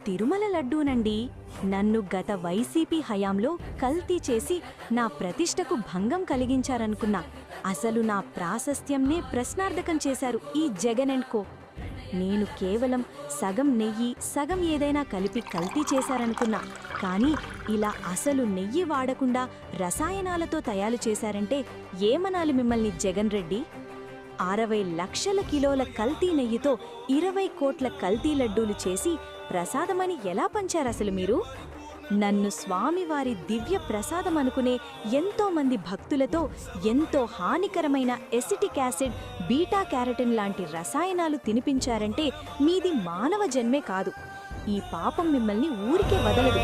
తిరుమల లడ్డూనండి. నన్ను గత వైసీపీ హయాంలో కల్తీ చేసి నా ప్రతిష్టకు భంగం కలిగించారనుకున్నా. అసలు నా ప్రాశస్త్యంనే ప్రశ్నార్థకం చేశారు ఈ జగన్ అండ్ కో. నేను కేవలం సగం నెయ్యి సగం ఏదైనా కలిపి కల్తీ చేశారనుకున్నా. కానీ ఇలా అసలు నెయ్యి వాడకుండా రసాయనాలతో తయారు చేశారంటే ఏమనాలి మిమ్మల్ని జగన్ రెడ్డి? 60 లక్షల కిలోల కల్తీ నెయ్యితో 20 కోట్ల కల్తీ లడ్డూలు చేసి ప్రసాదమని ఎలా పంచారసలు మీరు? నన్ను స్వామివారి దివ్య ప్రసాదం అనుకునే ఎంతోమంది భక్తులతో ఎంతో హానికరమైన ఎసిటిక్ యాసిడ్, బీటా క్యారటిన్ లాంటి రసాయనాలు తినిపించారంటే మీది మానవ జన్మే కాదు. ఈ పాపం మిమ్మల్ని ఊరికే వదలదు.